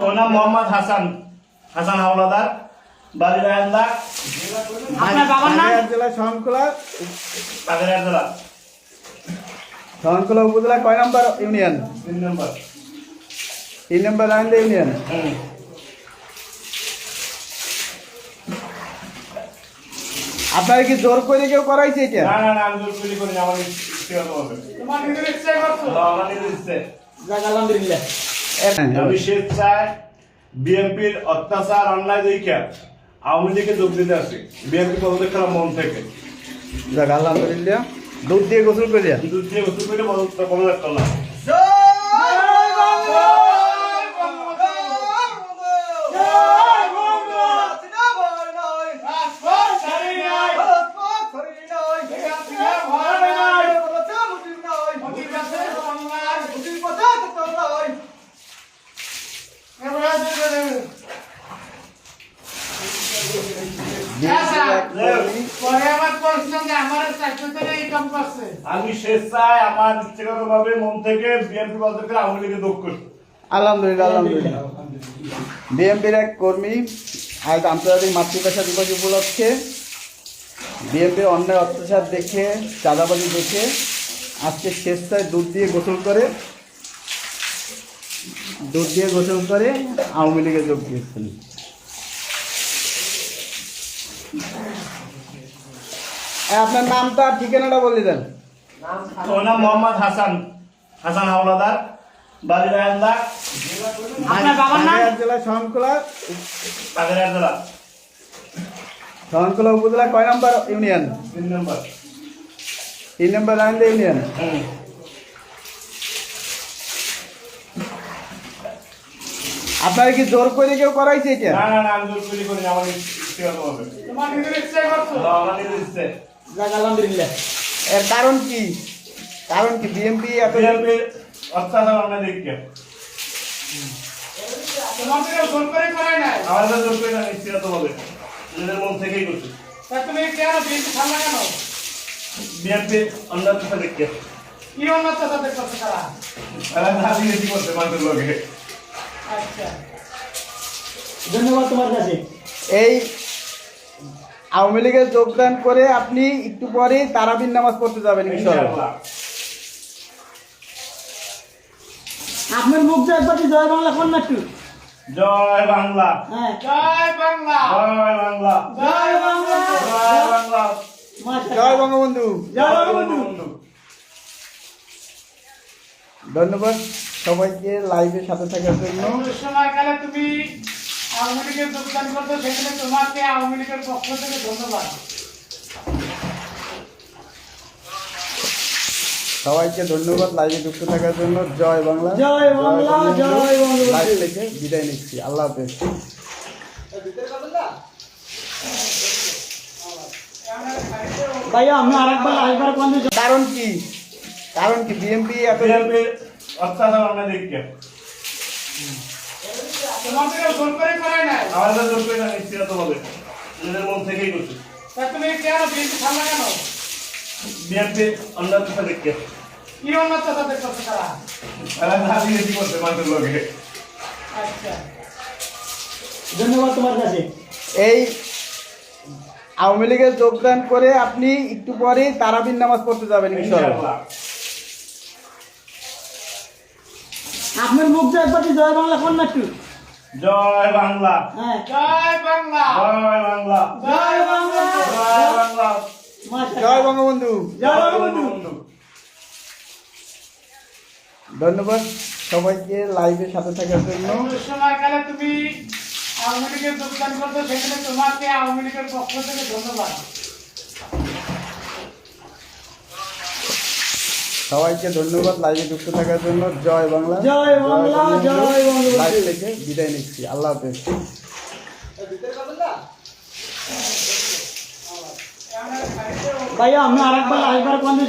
ওর নাম মোহাম্মদ হাসান হাসান হাওলাদার, বাড়ি রায়ন্দা। আপনার বাবার নাম? জেলা শরণখোলা বাগেরহাট জেলা শরণখোলা উপজেলা কয় নম্বর ইউনিয়ন? 3 নম্বর। 3 নম্বর রায়ন্দা ইউনিয়ন। আপনার কি জোর করে কেউ করাইছে এটা? না না না, আমি জোর করে করি না, আমার ইচ্ছাগত ভাবে। তোমার নিজের ইচ্ছায় করছো? আমার নিজের ইচ্ছে। যাক আলহামদুলিল্লাহ। আমি স্বেচ্ছায় বিএনপির অত্যাচার অন্যায় দেখে আওয়ামী লীগে যোগ দিতে আসি, বিএনপি পদত্যাগ করার মন থেকে। যাক আলহামদুলিল্লাহ। দুধ দিয়ে গোসল করিয়া দুধ দিয়ে গোসল করে পদত্যাগ করলাম। আমি স্বেচ্ছায় আমার ইচ্ছাগত ভাবে মন থেকে বিএনপি পদত্যাগ করে আওয়ামী লীগে যোগ করছি। আলহামদুলিল্লাহ আলহামদুলিল্লাহ। বিএনপির এক কর্মী আজ আন্তর্জাতিক মাতৃভাষা দিবস উপলক্ষে বিএনপির অন্যায় অত্যাচার দেখে, চাঁদাবাজি দেখে আজকে স্বেচ্ছায় দুধ দিয়ে গোসল করে আওয়ামী লীগে যোগ দিয়েছেন। আপনার নামটা ঠিকানাটা বলে দেন। ওর নাম মোহাম্মদ হাসান হাসান হাওলাদার, বাড়ি রায়ন্দা। আপনার বাবার নাম? জেলা শরণখোলা বাগেরহাট জেলা শরণখোলা উপজেলা কয় নম্বর ইউনিয়ন? 3 নম্বর। 3 নম্বর রায়ন্দা ইউনিয়ন। আপনার কি জোর করে কেউ করাইছে এটা? না না না, আমি জোর করে করি না, আমার ইচ্ছাগত ভাবে। তোমার নিজের ইচ্ছায় করছো? আমার নিজের ইচ্ছে। যাক আলহামদুলিল্লাহ। এর কারণ কি? বিএনপি এত বিএনপির অত্যাচার অন্যায় দেখে তোমার থেকে জোর করে করায় নাই? আমাদের জোর করে না, ইচ্ছাগত ভাবে নিজের মন থেকেই করছি। তা তুমি কেন বিএনপি ছাড়লা কেন? বিএনপির অন্যায় দেখে কি অন্যত্র করছে তারা? তারা রাজনীতি করছে মানুষের লোকে। আচ্ছা, ধন্যবাদ তোমার কাছে। এই আওয়ামী লীগে যোগদান করে আপনি একটু পরে তারাবির নামাজ পড়তে যাবেন ইনশাআল্লাহ। ইনশাআল্লাহ। আপনার মুখ দিয়ে একবার জয় বাংলা কোন না একটু? জয় বাংলা, হ্যাঁ, জয় বাংলা, জয় বাংলা, জয় বাংলা, জয় বাংলা, জয় বঙ্গবন্ধু। জয় বঙ্গবন্ধু। ধন্যবাদ সবাইকে লাইভের সাথে থাকার জন্য। সময়কালে তুমি আওয়ামী লীগের যোগদান করতে, সেখানে তোমাকে আওয়ামী লীগের পক্ষ থেকে ধন্যবাদ। সবাইকে ধন্যবাদ লাইভে যুক্ত থাকার জন্য। জয় বাংলা, জয় বাংলা, জয় বঙ্গবন্ধু। লাইভ থেকে বিদায় নিচ্ছি। আল্লাহ হাফেজ। ভাইয়া আমি আরেকবার লাইভবার কোন কারণ কি? বিএনপি এত বিএনপির অত্যাচার অন্যায় দেখে তোমার থেকে জোর করে করায় নাই? আমাদের জোর করে না, ইচ্ছাগত ভাবে নিজের মন থেকেই করছি। তা তুমি কেন বিএনপি ছাড়লা কেন? বিএনপির অন্যায় দেখে কি অন্যত্র করছে তারা? তারা রাজনীতি করছে মানুষের লোকে। আচ্ছা, ধন্যবাদ তোমার কাছে। এই আওয়ামী লীগে যোগদান করে আপনি একটু পরে তারাবির নামাজ পড়তে যাবেন ইনশাআল্লাহ। ইনশাআল্লাহ। আপনার মুখ দিয়ে একবার জয় বাংলা কোন না একটু? জয় বাংলা, হ্যাঁ, জয় বাংলা, জয় বাংলা, জয় বাংলা, জয় বাংলা, জয় বঙ্গবন্ধু। জয় বঙ্গবন্ধু। ধন্যবাদ সবাইকে লাইভের সাথে থাকার জন্য। সময়কালে তুমি আওয়ামী লীগের যোগদান করতে, সেখানে তোমাকে আওয়ামী লীগের পক্ষ থেকে ধন্যবাদ। সবাইকে ধন্যবাদ লাইভে যুক্ত থাকার জন্য। জয় বাংলা, জয় বাংলা, জয় বঙ্গবন্ধু। লাইভ থেকে বিদায় নিচ্ছি। আল্লাহ হাফেজ। ভাইয়া আমি আরেকবার লাইভবার কোন